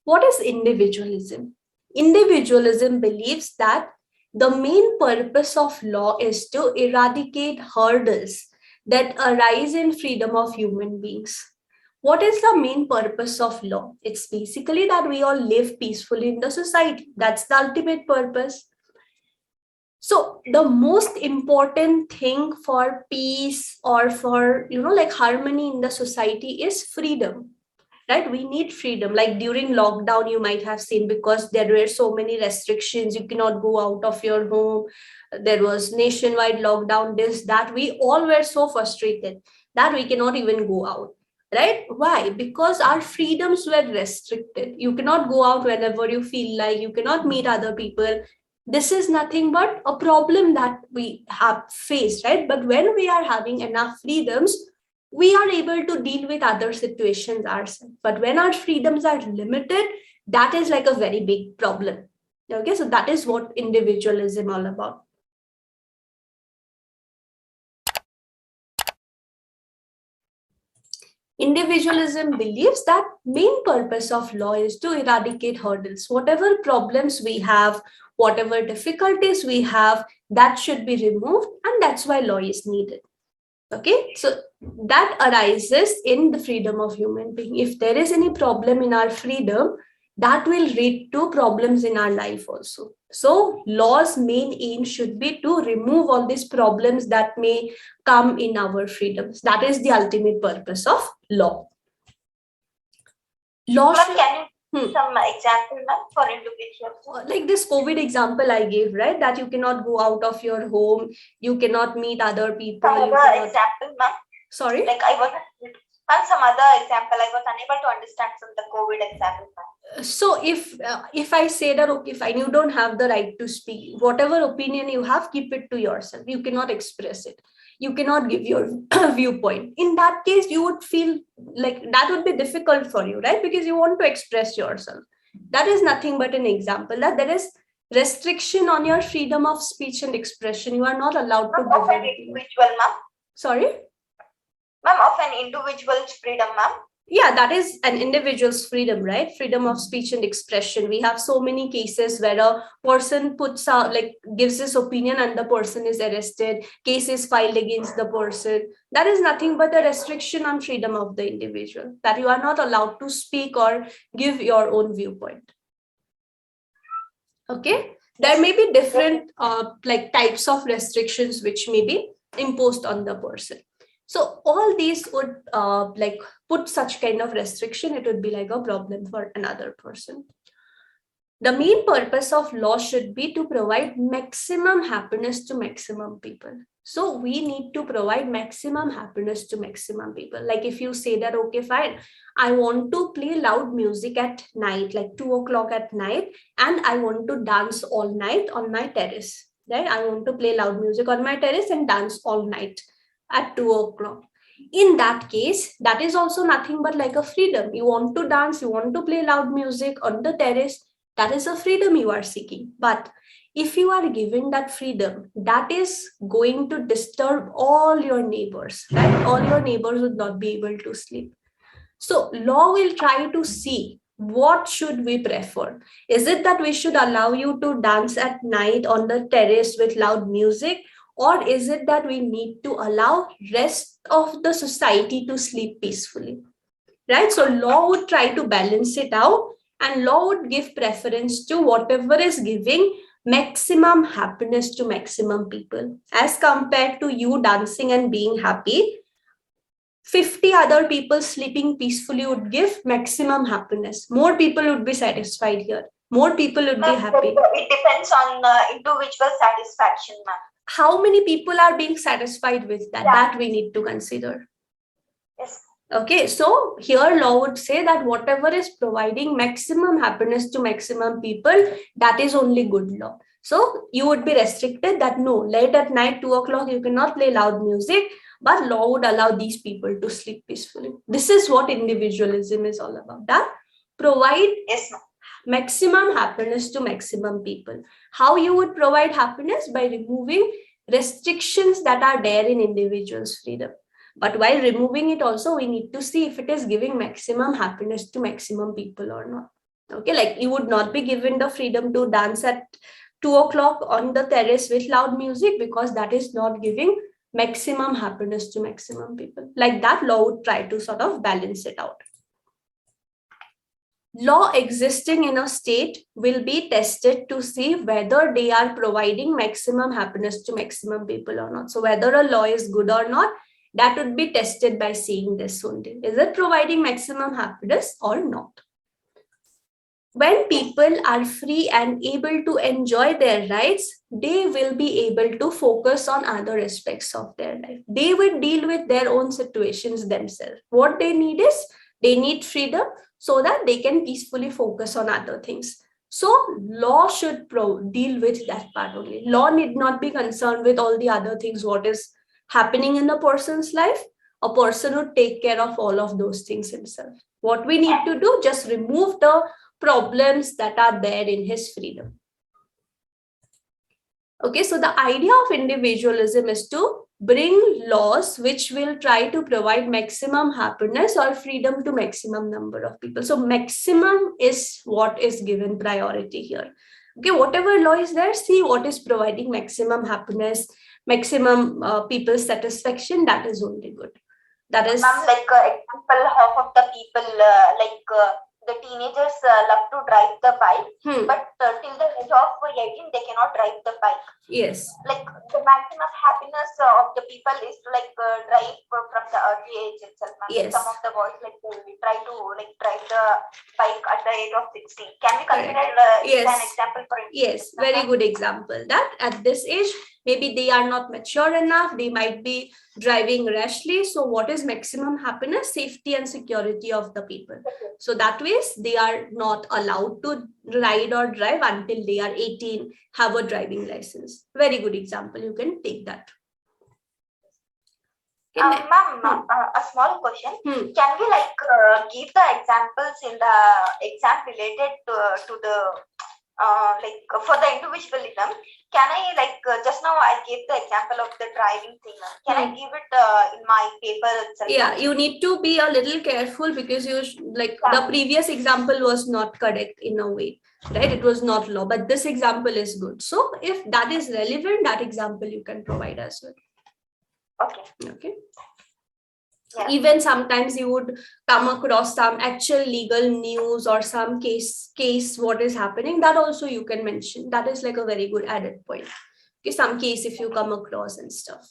What is individualism? Individualism believes that the main purpose of law is to eradicate hurdles that arise in freedom of human beings. What is the main purpose of law? It's basically that we all live peacefully in the society. That's the ultimate purpose. So the most important thing for peace or for, like harmony in the society is freedom, right? We need freedom. Like during lockdown, you might have seen, because there were so many restrictions, you cannot go out of your home. There was nationwide lockdown, this, that. We all were so frustrated that we cannot even go out, right? Why? Because our freedoms were restricted. You cannot go out whenever you feel like, you cannot meet other people. This is nothing but a problem that we have faced, right? But when we are having enough freedoms, we are able to deal with other situations ourselves. But when our freedoms are limited, that is like a very big problem. Okay, so that is what individualism all about. Individualism believes that main purpose of law is to eradicate hurdles. Whatever problems we have, whatever difficulties we have, that should be removed, and that's why law is needed. Okay, so that arises in the freedom of human being. If there is any problem in our freedom, that will lead to problems in our life also. So law's main aim should be to remove all these problems that may come in our freedoms. That is the ultimate purpose of law. Law should, can you some example for individuals? Like this COVID example I gave, right? That you cannot go out of your home, you cannot meet other people. Some other example, ma'am. Sorry? Like I was, and some other example, I was unable to understand from the COVID example, ma'am. So if I say that, okay, fine, you don't have the right to speak, whatever opinion you have, keep it to yourself. You cannot express it. You cannot give your viewpoint. In that case, you would feel like that would be difficult for you, right? Because you want to express yourself. That is nothing but an example that there is restriction on your freedom of speech and expression. You are not allowed to give an individual, ma'am. Sorry? Ma'am, of an individual's freedom, ma'am. Yeah, that is an individual's freedom, right? Freedom of speech and expression. We have so many cases where a person puts out, like gives his opinion and the person is arrested, case is filed against the person. That is nothing but a restriction on freedom of the individual, that you are not allowed to speak or give your own viewpoint. Okay, there may be different like types of restrictions which may be imposed on the person. So all these would like put such kind of restriction, it would be like a problem for another person. The main purpose of law should be to provide maximum happiness to maximum people. So we need to provide maximum happiness to maximum people. Like if you say that, okay, fine, I want to play loud music at night, like 2 o'clock at night, and I want to dance all night on my terrace, right? I want to play loud music on my terrace and dance all night at 2 o'clock. In that case, that is also nothing but like a freedom. You want to dance, you want to play loud music on the terrace, that is a freedom you are seeking. But if you are given that freedom, that is going to disturb all your neighbors, right? All your neighbors would not be able to sleep. So law will try to see what should we prefer. Is it that we should allow you to dance at night on the terrace with loud music? Or is it that we need to allow rest of the society to sleep peacefully, right? So law would try to balance it out, and law would give preference to whatever is giving maximum happiness to maximum people. As compared to you dancing and being happy, 50 other people sleeping peacefully would give maximum happiness. More people would be satisfied here. More people would be happy. It depends on individual satisfaction, ma'am. How many people are being satisfied with that? Yeah. That we need to consider. Yes. Okay, so here law would say that whatever is providing maximum happiness to maximum people, that is only good law. So you would be restricted that no, late at night, 2 o'clock, you cannot play loud music, but law would allow these people to sleep peacefully. This is what individualism is all about. That provide maximum happiness to maximum people. How you would provide happiness? By removing restrictions that are there in individuals' freedom. But while removing it also, we need to see if it is giving maximum happiness to maximum people or not. Okay, like you would not be given the freedom to dance at 2 o'clock on the terrace with loud music, because that is not giving maximum happiness to maximum people. Like that, law would try to sort of balance it out. Law existing in a state will be tested to see whether they are providing maximum happiness to maximum people or not. So whether a law is good or not, that would be tested by seeing this only. Is it providing maximum happiness or not? When people are free and able to enjoy their rights, they will be able to focus on other aspects of their life. They will deal with their own situations themselves. What they need is, they need freedom so that they can peacefully focus on other things. So law should deal with that part only. Law need not be concerned with all the other things, what is happening in a person's life. A person would take care of all of those things himself. What we need to do, just remove the problems that are there in his freedom. Okay, so the idea of individualism is to bring laws which will try to provide maximum happiness or freedom to maximum number of people. So maximum is what is given priority here. Okay, whatever law is there, see what is providing maximum happiness, maximum people's satisfaction, that is only good. That is, like example, half of the people the teenagers love to drive the bike, but till the age of 18 they cannot drive the bike. Yes. Like the maximum happiness of the people is to drive from the early age itself. Yes. Some of the boys they try to drive the bike at the age of 16. Can we consider yes. an example for it? Yes, very good example. That at this age, maybe they are not mature enough, they might be driving rashly. So what is maximum happiness? Safety and security of the people. So that way they are not allowed to ride or drive until they are 18, have a driving license. Very good example, you can take that. Ma'am, a small question. Can we give the examples in the exam related to the for the individualism? Can I just now I gave the example of the driving thing. Can I give it in my paper itself? Yeah, you need to be a little careful, because you the previous example was not correct in a way, right? It was not law, but this example is good. So if that is relevant, that example you can provide as well. Okay. Yeah. Even sometimes you would come across some actual legal news or some case what is happening, that also you can mention. That is like a very good added point. Okay, some case if you come across and stuff.